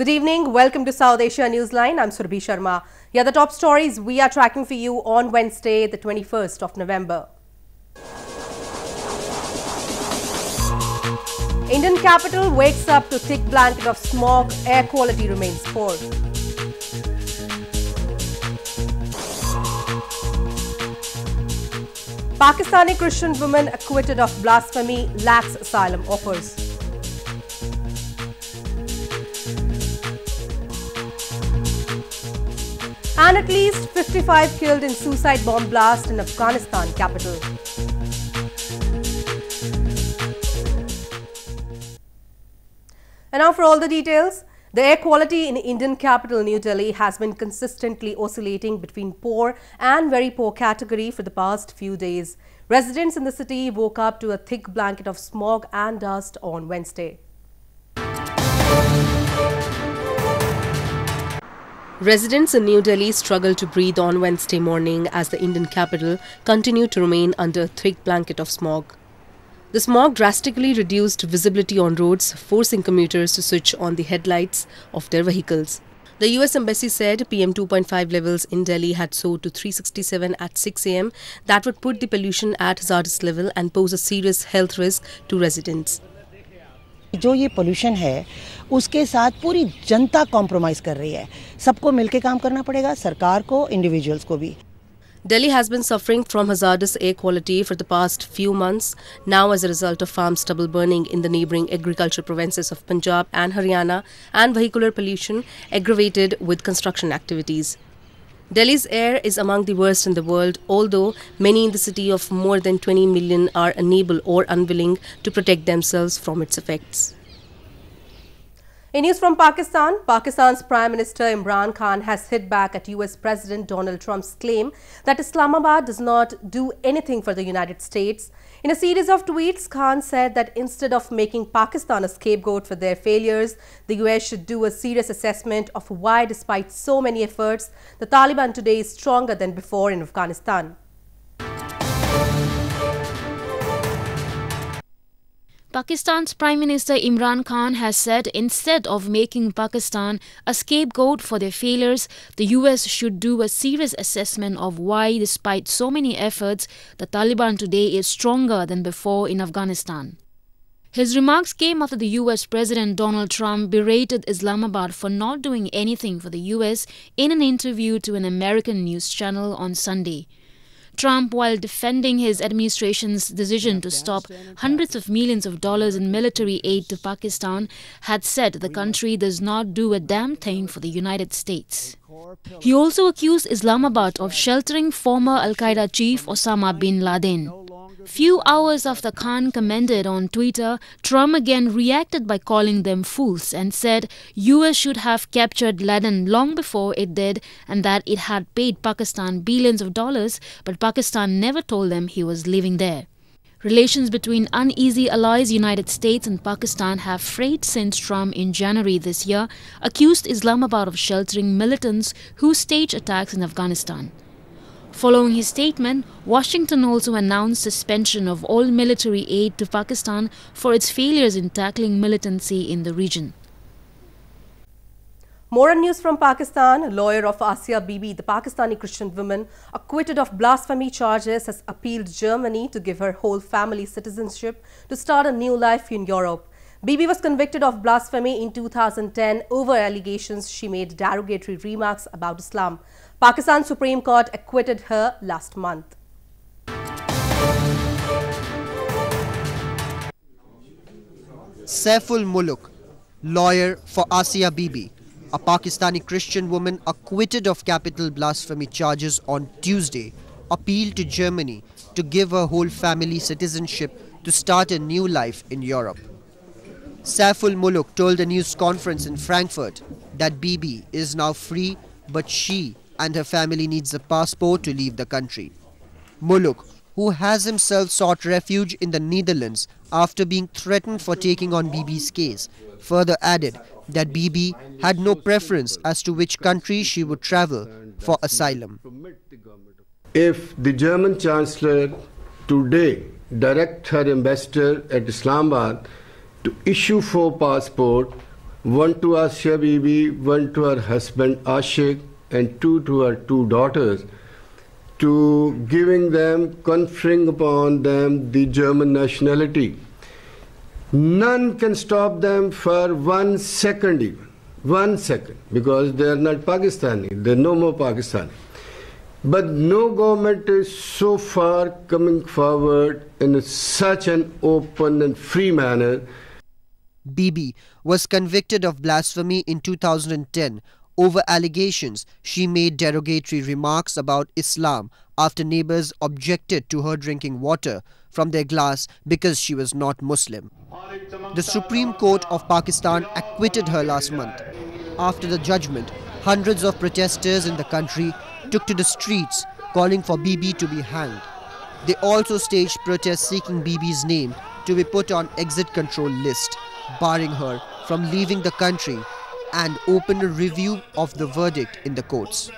Good evening. Welcome to South Asia Newsline. I'm Surbhi Sharma. Here are the top stories we are tracking for you on Wednesday, the 21st of November. Indian capital wakes up to thick blanket of smog. Air quality remains poor. Pakistani Christian woman acquitted of blasphemy lacks asylum offers. And at least 55 killed in suicide bomb blast in Afghanistan capital. And now for all the details. The air quality in Indian capital New Delhi has been consistently oscillating between poor and very poor category for the past few days. Residents in the city woke up to a thick blanket of smog and dust on Wednesday. Residents in New Delhi struggled to breathe on Wednesday morning as the Indian capital continued to remain under a thick blanket of smog. The smog drastically reduced visibility on roads, forcing commuters to switch on the headlights of their vehicles. The US Embassy said PM 2.5 levels in Delhi had soared to 367 at 6 a.m. That would put the pollution at hazardous level and pose a serious health risk to residents. जो ये pollution है उसके साथ पूरी जनता compromise कर रही है सबको मिलके काम करना पड़ेगा सरकार को इंडिविजुअल्स को भी Delhi has been suffering from hazardous air quality for the past few months now as a result of farm stubble burning in the neighbouring agricultural provinces of Punjab and Haryana and vehicular pollution aggravated with construction activities. Delhi's air is among the worst in the world, although many in the city of more than 20 million are unable or unwilling to protect themselves from its effects. In news from Pakistan, Pakistan's Prime Minister Imran Khan has hit back at US President Donald Trump's claim that Islamabad does not do anything for the United States. In a series of tweets, Khan said that instead of making Pakistan a scapegoat for their failures, the US should do a serious assessment of why, despite so many efforts, the Taliban today is stronger than before in Afghanistan. Pakistan's Prime Minister Imran Khan has said instead of making Pakistan a scapegoat for their failures, the US should do a serious assessment of why, despite so many efforts, the Taliban today is stronger than before in Afghanistan. His remarks came after the US President Donald Trump berated Islamabad for not doing anything for the US in an interview to an American news channel on Sunday. Trump, while defending his administration's decision to stop hundreds of millions of dollars in military aid to Pakistan, had said the country does not do a damn thing for the United States. He also accused Islamabad of sheltering former Al-Qaeda chief Osama bin Laden. Few hours after Khan commented on Twitter, Trump again reacted by calling them fools and said US should have captured Laden long before it did and that it had paid Pakistan billions of dollars, but Pakistan never told them he was living there. Relations between uneasy allies United States and Pakistan have frayed since Trump in January this year accused Islamabad of sheltering militants who stage attacks in Afghanistan. Following his statement, Washington also announced suspension of all military aid to Pakistan for its failures in tackling militancy in the region. More on news from Pakistan. A lawyer of Asia Bibi, the Pakistani Christian woman acquitted of blasphemy charges, has appealed Germany to give her whole family citizenship to start a new life in Europe. Bibi was convicted of blasphemy in 2010 over allegations she made derogatory remarks about Islam. Pakistan Supreme Court acquitted her last month. Saiful Muluk, lawyer for Asia Bibi, a Pakistani Christian woman acquitted of capital blasphemy charges on Tuesday, appealed to Germany to give her whole family citizenship to start a new life in Europe. Saiful Muluk told a news conference in Frankfurt that Bibi is now free, but she and her family needs a passport to leave the country. Muluk, who has himself sought refuge in the Netherlands after being threatened for taking on Bibi's case, further added that Bibi had no preference as to which country she would travel for asylum. If the German Chancellor today directs her ambassador at Islamabad to issue for passport one to Asia Bibi, one to her husband Ashik, and two to her two daughters, to giving them, conferring upon them the German nationality. None can stop them for 1 second even, 1 second, because they are not Pakistani, they are no more Pakistani. But no government is so far coming forward in such an open and free manner. Bibi was convicted of blasphemy in 2010 over allegations she made derogatory remarks about Islam after neighbors objected to her drinking water from their glass because she was not Muslim. The Supreme Court of Pakistan acquitted her last month. After the judgment, hundreds of protesters in the country took to the streets calling for Bibi to be hanged. They also staged protests seeking Bibi's name to be put on exit control list, barring her from leaving the country, and opened a review of the verdict in the courts.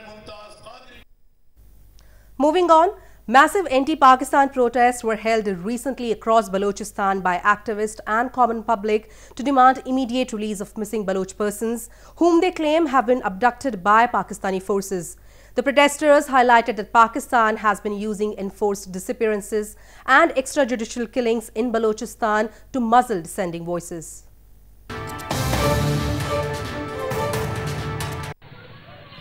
Moving on, massive anti-Pakistan protests were held recently across Balochistan by activists and common public to demand immediate release of missing Baloch persons whom they claim have been abducted by Pakistani forces. The protesters highlighted that Pakistan has been using enforced disappearances and extrajudicial killings in Balochistan to muzzle dissenting voices.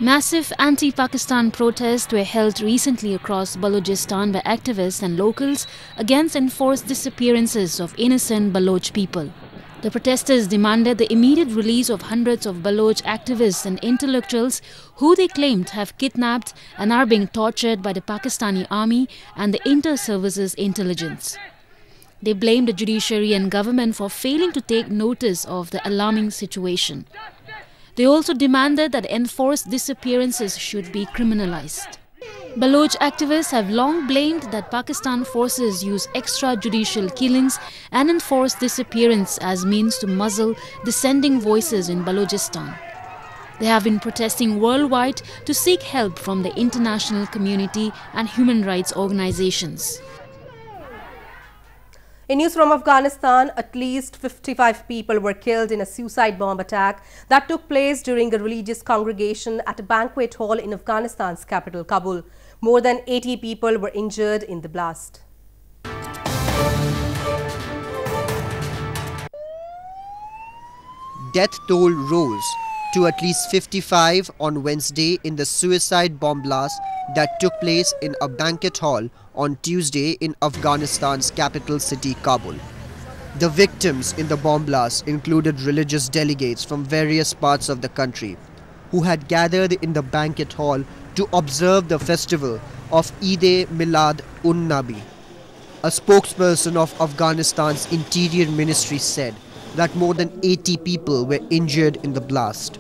Massive anti-Pakistan protests were held recently across Balochistan by activists and locals against enforced disappearances of innocent Baloch people. The protesters demanded the immediate release of hundreds of Baloch activists and intellectuals who they claimed have kidnapped and are being tortured by the Pakistani army and the inter-services intelligence. They blamed the judiciary and government for failing to take notice of the alarming situation. They also demanded that enforced disappearances should be criminalized. Baloch activists have long blamed that Pakistan forces use extrajudicial killings and enforced disappearance as means to muzzle dissenting voices in Balochistan. They have been protesting worldwide to seek help from the international community and human rights organizations. In news from Afghanistan, at least 55 people were killed in a suicide bomb attack that took place during a religious congregation at a banquet hall in Afghanistan's capital, Kabul. More than 80 people were injured in the blast. Death toll rose to at least 55 on Wednesday in the suicide bomb blast that took place in a banquet hall on Tuesday in Afghanistan's capital city, Kabul. The victims in the bomb blast included religious delegates from various parts of the country who had gathered in the banquet hall to observe the festival of Eid-e-Milad-un-Nabi. A spokesperson of Afghanistan's Interior Ministry said that more than 80 people were injured in the blast.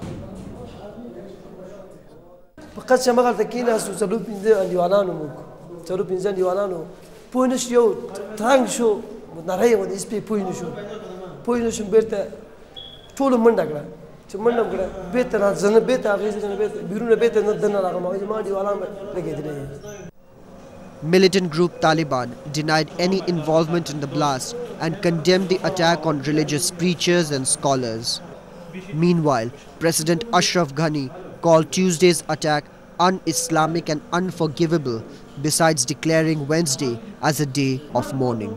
Militant group Taliban denied any involvement in the blast and condemned the attack on religious preachers and scholars. Meanwhile, President Ashraf Ghani called Tuesday's attack un-Islamic and unforgivable, besides declaring Wednesday as a day of mourning.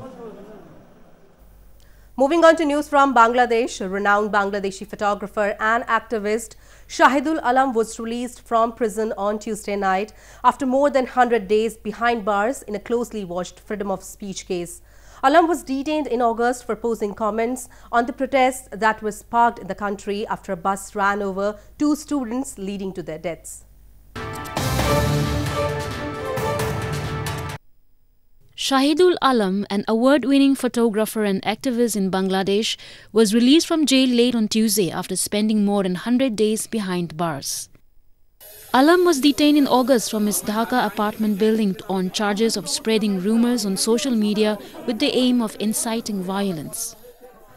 Moving on to news from Bangladesh, a renowned Bangladeshi photographer and activist Shahidul Alam was released from prison on Tuesday night after more than 100 days behind bars in a closely watched freedom of speech case. Alam was detained in August for posing comments on the protests that were sparked in the country after a bus ran over 2 students, leading to their deaths. Shahidul Alam, an award-winning photographer and activist in Bangladesh, was released from jail late on Tuesday after spending more than 100 days behind bars. Alam was detained in August from his Dhaka apartment building on charges of spreading rumors on social media with the aim of inciting violence.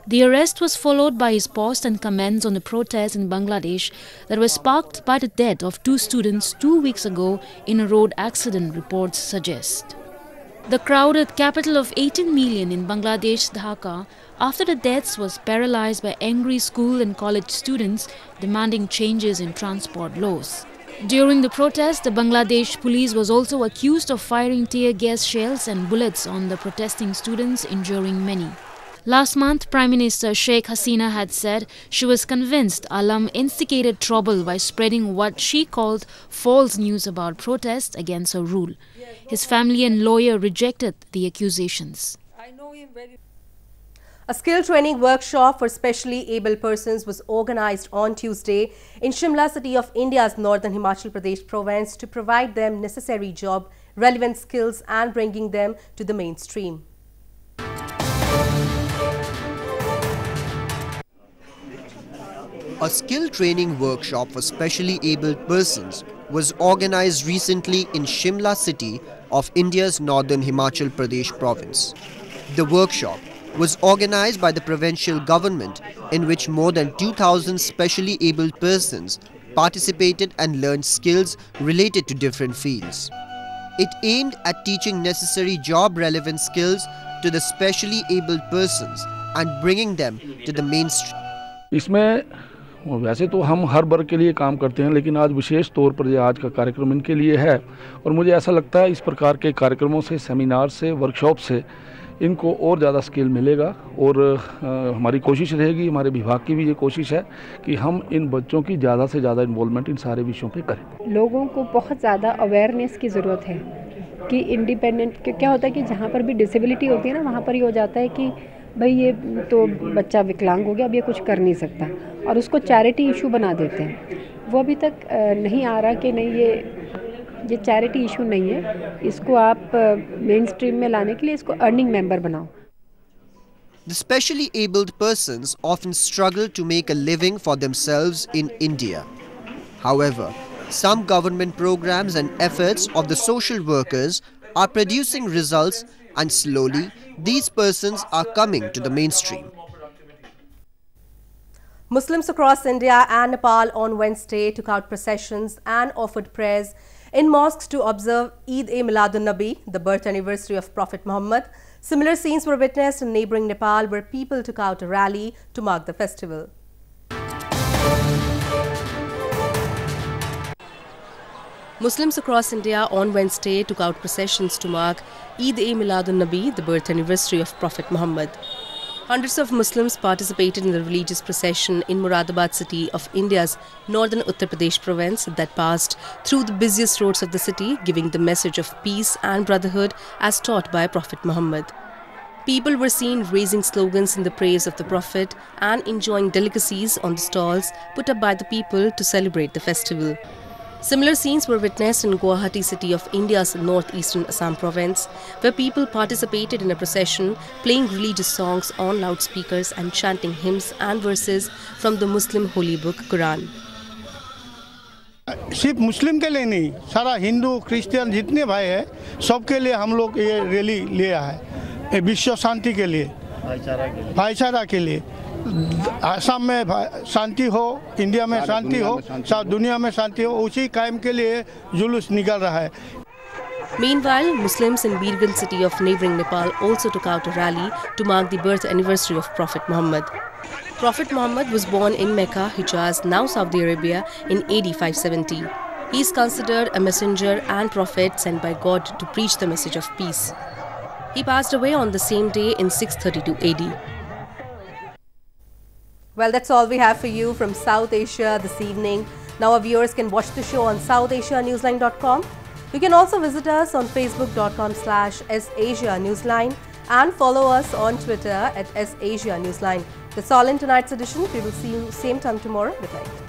The arrest was followed by his post and comments on the protests in Bangladesh that were sparked by the death of 2 students 2 weeks ago in a road accident, reports suggest. The crowded capital of 18 million in Bangladesh, Dhaka, after the deaths was paralyzed by angry school and college students demanding changes in transport laws. During the protest, the Bangladesh police was also accused of firing tear gas shells and bullets on the protesting students, injuring many. Last month, Prime Minister Sheikh Hasina had said she was convinced Alam instigated trouble by spreading what she called false news about protests against her rule. His family and lawyer rejected the accusations. A skill training workshop for specially abled persons was organized on Tuesday in Shimla city of India's northern Himachal Pradesh province to provide them necessary job, relevant skills and bringing them to the mainstream. A skill training workshop for specially abled persons was organized recently in Shimla city of India's northern Himachal Pradesh province. The workshop was organized by the provincial government, in which more than 2,000 specially abled persons participated and learned skills related to different fields. It aimed at teaching necessary job-relevant skills to the specially abled persons and bringing them to the mainstream. इसमें वैसे तो हम हर वर्ग के लिए काम करते हैं, लेकिन आज विशेष तौर पर ये आज का कार्यक्रम इनके लिए है और मुझे ऐसा लगता है इस प्रकार के कार्यक्रमों से, सेमिनार से, वर्कशॉप से इनको और ज़्यादा स्किल मिलेगा और हमारी कोशिश रहेगी, हमारे विभाग की भी ये कोशिश है कि हम इन बच्चों की ज़्यादा से ज़्यादा इन्वॉल्वमेंट इन सारे विषयों पे करें। लोगों को बहुत ज़्यादा अवेयरनेस की ज़रूरत है कि इंडिपेंडेंट क्या होता है कि जहाँ पर भी डिसेबिलिटी होती है ना, वहाँ पर ये हो जाता है कि भाई ये तो बच्चा विकलांग हो गया, अब ये कुछ कर नहीं सकता और उसको चैरिटी इशू बना देते हैं। वो अभी तक नहीं आ रहा कि नहीं ये चैरिटी इशू नहीं है, इसको आप मेन स्ट्रीम में लाने के लिए इसको अर्निंग मेंबर बनाओ। The specially abled persons often struggle to make a living for themselves in India. However, some government programs and efforts of the social workers are producing results, and slowly these persons are coming to the mainstream. Muslims across India and Nepal on Wednesday took out processions and offered prayers in mosques to observe Eid-e-Milad-un-Nabi, the birth anniversary of Prophet Muhammad. Similar scenes were witnessed in neighboring Nepal, where people took out a rally to mark the festival. Muslims across India on Wednesday took out processions to mark Eid-e-Milad-un-Nabi, the birth anniversary of Prophet Muhammad. Hundreds of Muslims participated in the religious procession in Moradabad city of India's northern Uttar Pradesh province that passed through the busiest roads of the city, giving the message of peace and brotherhood as taught by Prophet Muhammad. People were seen raising slogans in the praise of the Prophet and enjoying delicacies on the stalls put up by the people to celebrate the festival. Similar scenes were witnessed in Guwahati city of India's northeastern Assam province, where people participated in a procession, playing religious songs on loudspeakers and chanting hymns and verses from the Muslim holy book Quran. सिर्फ मुस्लिम के लिए नहीं, सारा Hindu Christian जितने भाई हैं सबके लिए हम लोग ये रैली लिया है, विश्व शांति के लिए, भाईचारा के लिए। असम में शांति हो, इंडिया में शांति हो, दुनिया में शांति हो, उसी कायम के लिए जुलूस निकल रहा है। Meanwhile, Muslims in Birgan city of neighboring Nepal also took out a rally to mark the birth anniversary of Prophet Muhammad. Prophet Muhammad was born in Mecca, Hijaz, now Saudi Arabia, in AD 570. He is considered a messenger and prophet sent by God to preach the message of peace. He passed away on the same day in 632 AD. Well, that's all we have for you from South Asia this evening. Now our viewers can watch the show on southasianewsline.com. You can also visit us on facebook.com/SAsia Newsline and follow us on Twitter @SAsia Newsline. That's all in tonight's edition. We will see you same time tomorrow. Good night.